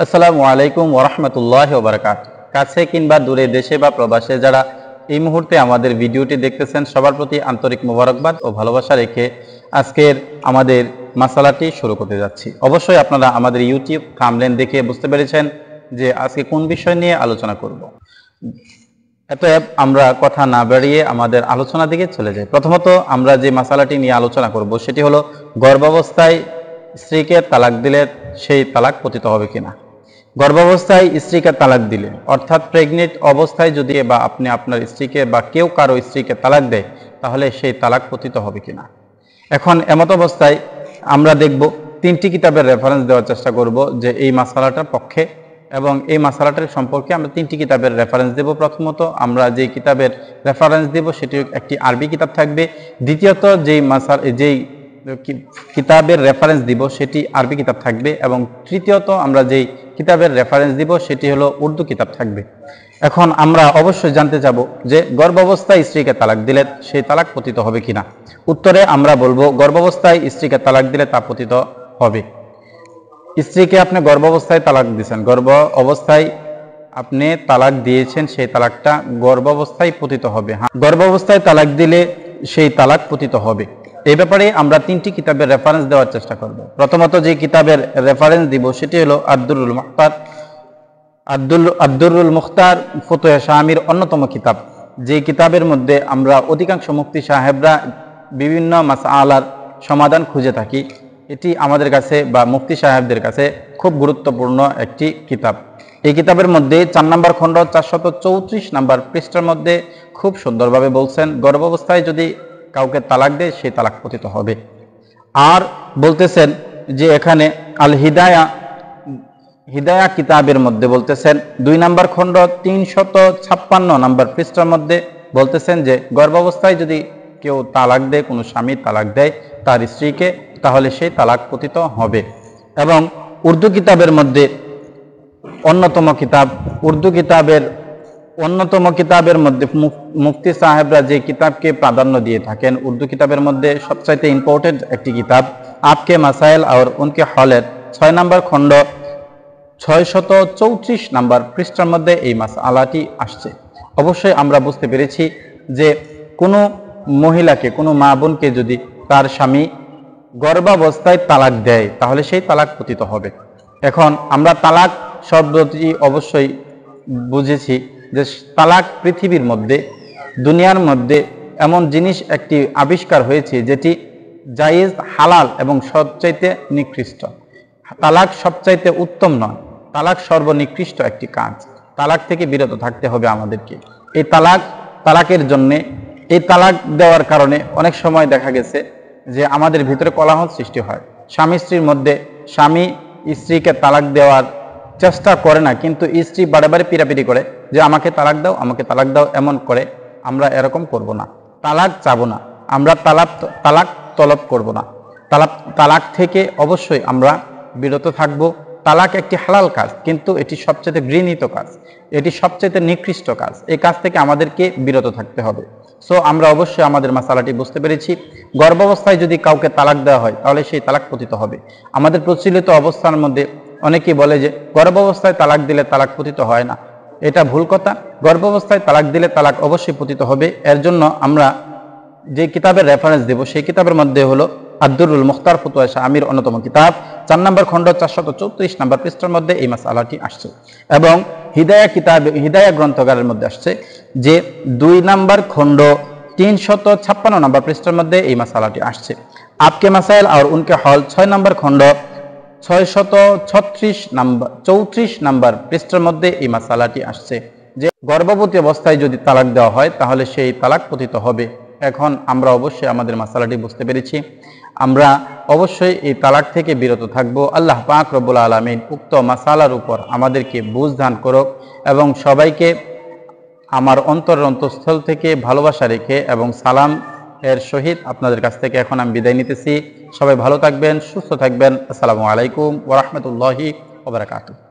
আসসালামু আলাইকুম ওয়া রাহমাতুল্লাহি ওয়া বারাকাতুহু। কাছে কিংবা দূরে, দেশে বা প্রবাসে যারা এই মুহূর্তে আমাদের ভিডিওটি দেখতেছেন, সবার প্রতি আন্তরিক মোবারকবাদ ও ভালোবাসা রেখে আজকের আমাদের মাসালাটি শুরু করতে যাচ্ছি। অবশ্যই আপনারা আমাদের ইউটিউব থাম্বনেল দেখে বুঝতে পেরেছেন যে আজকে কোন বিষয় নিয়ে আলোচনা করব। অতএব আমরা কথা না বাড়িয়ে আমাদের আলোচনার দিকে চলে যাই। প্রথমত আমরা যে মাসালাটি নিয়ে আলোচনা করব সেটি হলো গর্ভাবস্থায় স্ত্রীকে তালাক দিলে সেই তালাক পতিত হবে কিনা। গর্ভাবস্থায় স্ত্রীকে তালাক দিলে, অর্থাৎ প্রেগনেন্ট অবস্থায় যদি বা আপনি আপনার স্ত্রীকে বা কেউ কারো স্ত্রীকে তালাক দেয়, তাহলে সেই তালাক পতিত হবে কিনা। এখন এমত অবস্থায় আমরা দেখব তিনটি কিতাবের রেফারেন্স দেওয়ার চেষ্টা করব যে এই মাসালাটার পক্ষে, এবং এই মাসালাটার সম্পর্কে আমরা তিনটি কিতাবের রেফারেন্স দেব। প্রথমত আমরা যে কিতাবের রেফারেন্স দেব সেটি একটি আরবি কিতাব থাকবে। দ্বিতীয়ত যেই কিতাবের রেফারেন্স দিব সেটি আরবি কিতাব থাকবে, এবং তৃতীয়ত আমরা যেই কিতাবের রেফারেন্স দিব সেটি হলো উর্দু কিতাব থাকবে। এখন আমরা অবশ্যই জানতে চাবো যে গর্ভাবস্থায় স্ত্রীকে তালাক দিলে সেই তালাক পতিত হবে কিনা। উত্তরে আমরা বলবো গর্ভাবস্থায় স্ত্রীকে তালাক দিলে তা পতিত হবে। স্ত্রীকে আপনি গর্ভাবস্থায় তালাক দিয়েছেন, গর্ভ অবস্থায় আপনি তালাক দিয়েছেন, সেই তালাকটা গর্ভাবস্থায় পতিত হবে। হ্যাঁ, গর্ভাবস্থায় তালাক দিলে সেই তালাক পতিত হবে। এই ব্যাপারে আমরা তিনটি কিতাবের রেফারেন্স দেওয়ার চেষ্টা করব। প্রথমত যে কিতাবের রেফারেন্স দিব সেটি হলো আদ-দুররুল মুখতার ফতুয়া শামির অন্যতম কিতাব। যে কিতাবের মধ্যে আমরা অধিকাংশ মুফতি সাহেবরা বিভিন্ন মাসআলার সমাধান খুঁজে থাকি। এটি আমাদের কাছে বা মুফতি সাহেবদের কাছে খুব গুরুত্বপূর্ণ একটি কিতাব। এই কিতাবের মধ্যে 4 নম্বর খণ্ড 434 নম্বর পৃষ্ঠার মধ্যে খুব সুন্দরভাবে বলছেন গর্ভাবস্থায় যদি কাউকে তালাক দেয় সেই তালাক পতিত হবে। আর বলতেছেন যে এখানে আল হিদায়া কিতাবের মধ্যে বলতেছেন 2 নম্বর খণ্ড 356 নম্বর পৃষ্ঠার মধ্যে বলতেছেন যে গর্ভাবস্থায় যদি কেউ তালাক দেয়, কোনো স্বামী তালাক দেয় তার স্ত্রীকে, তাহলে সেই তালাক পতিত হবে। এবং উর্দু কিতাবের মধ্যে অন্যতম কিতাবের মধ্যে মুফতি সাহেবরা যে কিতাবকে প্রাধান্য দিয়ে থাকেন, উর্দু কিতাবের মধ্যে সবচাইতে ইম্পর্টেন্ট একটি কিতাব আপকে মাসাইল আর উনকে হলের 6 নম্বর খণ্ড 634 নম্বর পৃষ্ঠার মধ্যে এই মাসআলাটি আসছে। অবশ্যই আমরা বুঝতে পেরেছি যে কোনো মহিলাকে, কোনো মা বোনকে যদি তার স্বামী গর্ভাবস্থায় তালাক দেয় তাহলে সেই তালাক পতিত হবে। এখন আমরা তালাক শব্দটি অবশ্যই বুঝেছি যে তালাক পৃথিবীর মধ্যে, দুনিয়ার মধ্যে এমন জিনিস একটি আবিষ্কার হয়েছে যেটি জায়েজ, হালাল এবং সবচাইতে নিকৃষ্ট। তালাক সবচাইতে উত্তম নয়, তালাক সর্বনিকৃষ্ট একটি কাজ। তালাক থেকে বিরত থাকতে হবে আমাদেরকে। এই তালাকের জন্যে, এই তালাক দেওয়ার কারণে অনেক সময় দেখা গেছে যে আমাদের ভিতরে কোলাহল সৃষ্টি হয়। স্বামী স্ত্রীর মধ্যে, স্বামী স্ত্রীকে তালাক দেওয়ার চেষ্টা করে না, কিন্তু স্ত্রী বারে বারে পিড়াপিড়ি করে যে আমাকে তালাক দাও, আমাকে তালাক দাও, এমন করে। আমরা এরকম করব না, তালাক চাবো না, আমরা তালাক তলব করব না। তালাক থেকে অবশ্যই আমরা বিরত থাকব। তালাক একটি হালাল কাজ, কিন্তু এটি সবচেয়ে ঘৃণিত কাজ, এটি সবচেয়ে নিকৃষ্ট কাজ। এই কাজ থেকে আমাদেরকে বিরত থাকতে হবে। সো আমরা অবশ্যই আমাদের মাসালাটি বুঝতে পেরেছি। গর্ভাবস্থায় যদি কাউকে তালাক দেওয়া হয় তাহলে সেই তালাক পতিত হবে। আমাদের প্রচলিত অবস্থার মধ্যে অনেকেই বলে যে গর্ভাবস্থায় তালাক দিলে তালাক পতিত হয় না। এটা ভুল কথা। গর্ভাবস্থায় তালাক দিলে তালাক অবশ্যই পতিত হবে। এর জন্য আমরা যে কিতাবের রেফারেন্স দেব সেই কিতাবের মধ্যে হলো আদ-দুররুল মুখতার ফতুয়া শামির অন্যতম কিতাব 4 নম্বর খণ্ড 434 নম্বর পৃষ্ঠার মধ্যে এই মাসআলাটি আসছে। এবং হিদায়া গ্রন্থগারের মধ্যে আসছে যে 2 নম্বর খণ্ড 356 নম্বর পৃষ্ঠার মধ্যে এই মাসআলাটি আসছে। আপকে মাসাইল আর উনকে হল 6 নম্বর খণ্ড 634 নম্বর পৃষ্ঠার মধ্যে এই মাসআলাটি আসছে যে গর্ভবতী অবস্থায় যদি তালাক দেওয়া হয় তাহলে সেই তালাক পতিত হবে। এখন আমরা অবশ্যই আমাদের মাসআলাটি বুঝতে পেরেছি। আমরা অবশ্যই এই তালাক থেকে বিরত থাকব। আল্লাহ পাক রব্বুল আলামিন উক্ত মাসআলার উপর আমাদেরকে বুঝ দান করুক, এবং সবাইকে আমার অন্তঃস্থল থেকে ভালোবাসা রেখে এবং সালাম এর সহিত আপনাদের কাছ থেকে এখন আমি বিদায় নিতেছি। সবাই ভালো থাকবেন, সুস্থ থাকবেন। আসসালামু আলাইকুম ওয়া রাহমাতুল্লাহি ওয়া বারাকাতুহু।